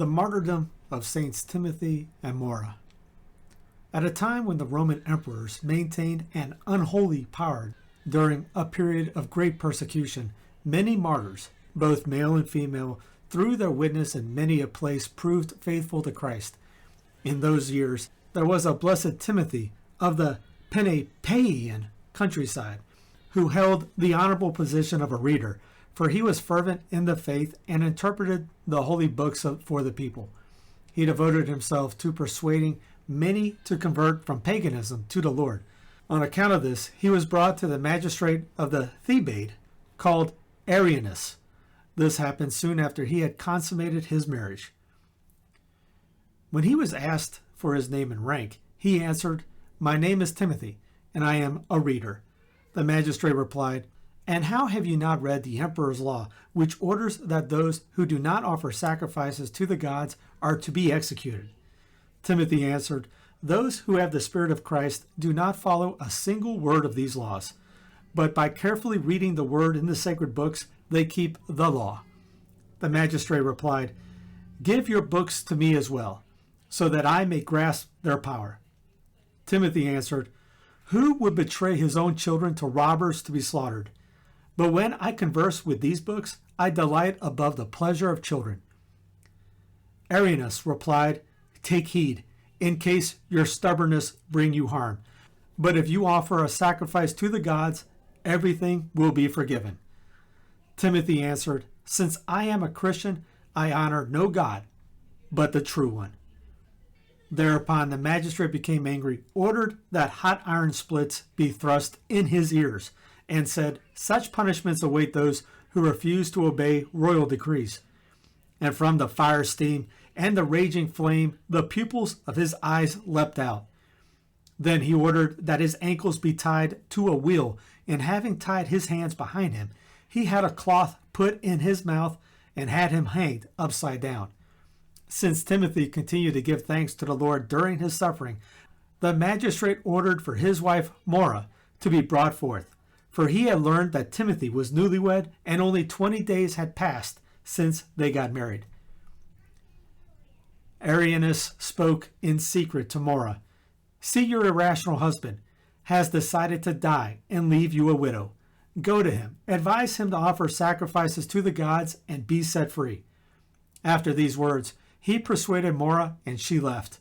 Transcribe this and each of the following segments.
The Martyrdom of Saints Timothy and Maura. At a time when the Roman emperors maintained an unholy power during a period of great persecution, many martyrs, both male and female, through their witness in many a place proved faithful to Christ. In those years, there was a blessed Timothy of the Pagan countryside, who held the honorable position of a reader, for he was fervent in the faith and interpreted the holy books for the people. He devoted himself to persuading many to convert from paganism to the Lord. On account of this, he was brought to the magistrate of the Thebaid, called Arianus. This happened soon after he had consummated his marriage. When he was asked for his name and rank, he answered, "My name is Timothy, and I am a reader." The magistrate replied, "And how have you not read the emperor's law, which orders that those who do not offer sacrifices to the gods are to be executed?" Timothy answered, "Those who have the Spirit of Christ do not follow a single word of these laws, but by carefully reading the word in the sacred books, they keep the law." The magistrate replied, "Give your books to me as well, so that I may grasp their power." Timothy answered, "Who would betray his own children to robbers to be slaughtered? But when I converse with these books, I delight above the pleasure of children." Arianus replied, "Take heed, in case your stubbornness bring you harm. But if you offer a sacrifice to the gods, everything will be forgiven." Timothy answered, "Since I am a Christian, I honor no God, but the true one." Thereupon the magistrate became angry, ordered that hot iron splits be thrust in his ears, and said, "Such punishments await those who refuse to obey royal decrees." And from the fire steam and the raging flame, the pupils of his eyes leapt out. Then he ordered that his ankles be tied to a wheel, and having tied his hands behind him, he had a cloth put in his mouth and had him hanged upside down. Since Timothy continued to give thanks to the Lord during his suffering, the magistrate ordered for his wife Maura to be brought forth, for he had learned that Timothy was newlywed and only 20 days had passed since they got married. Arianus spoke in secret to Maura, "See, your irrational husband has decided to die and leave you a widow. Go to him, advise him to offer sacrifices to the gods and be set free." After these words, he persuaded Maura and she left.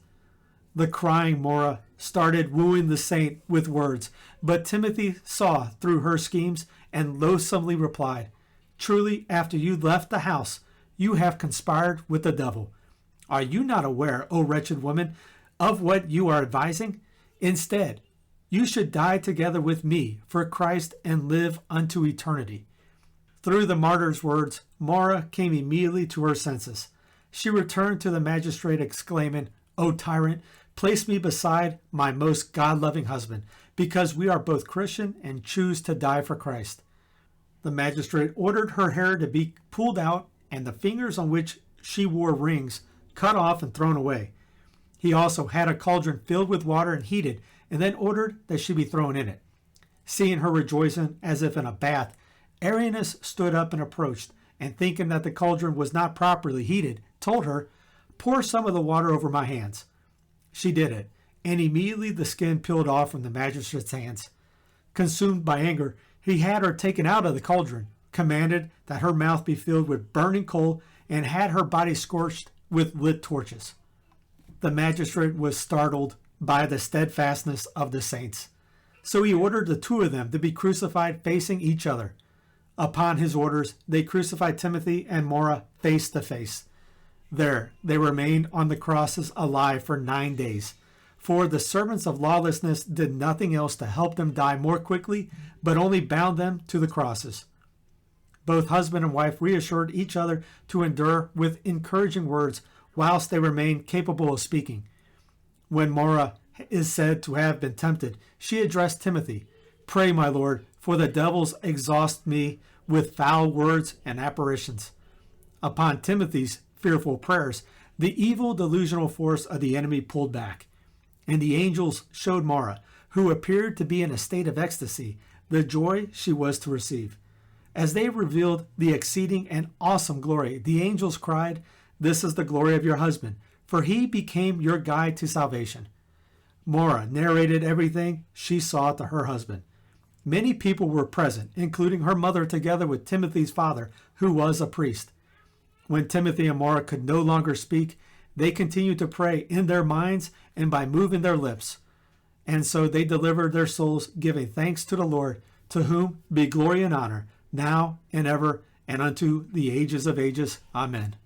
The crying Maura started wooing the saint with words, but Timothy saw through her schemes and loathsomely replied, "Truly, after you left the house, you have conspired with the devil. Are you not aware, O wretched woman, of what you are advising? Instead, you should die together with me for Christ and live unto eternity." Through the martyr's words, Maura came immediately to her senses. She returned to the magistrate exclaiming, "O tyrant, place me beside my most God-loving husband, because we are both Christian and choose to die for Christ." The magistrate ordered her hair to be pulled out and the fingers on which she wore rings cut off and thrown away. He also had a cauldron filled with water and heated, and then ordered that she be thrown in it. Seeing her rejoicing as if in a bath, Arianus stood up and approached, and thinking that the cauldron was not properly heated, told her, "Pour some of the water over my hands." She did it, and immediately the skin peeled off from the magistrate's hands. Consumed by anger, he had her taken out of the cauldron, commanded that her mouth be filled with burning coal, and had her body scorched with lit torches. The magistrate was startled by the steadfastness of the saints, so he ordered the two of them to be crucified facing each other. Upon his orders, they crucified Timothy and Maura face to face. There they remained on the crosses alive for 9 days, for the servants of lawlessness did nothing else to help them die more quickly, but only bound them to the crosses. Both husband and wife reassured each other to endure with encouraging words whilst they remained capable of speaking. When Maura is said to have been tempted, she addressed Timothy, "Pray, my lord, for the devils exhaust me with foul words and apparitions." Upon Timothy's fearful prayers, the evil delusional force of the enemy pulled back, and the angels showed Maura, who appeared to be in a state of ecstasy, the joy she was to receive. As they revealed the exceeding and awesome glory, the angels cried, This is the glory of your husband, for he became your guide to salvation." Maura narrated everything she saw to her husband. Many people were present, including her mother together with Timothy's father, who was a priest. When Timothy and Maura could no longer speak, they continued to pray in their minds and by moving their lips. And so they delivered their souls, giving thanks to the Lord, to whom be glory and honor, now and ever, and unto the ages of ages. Amen.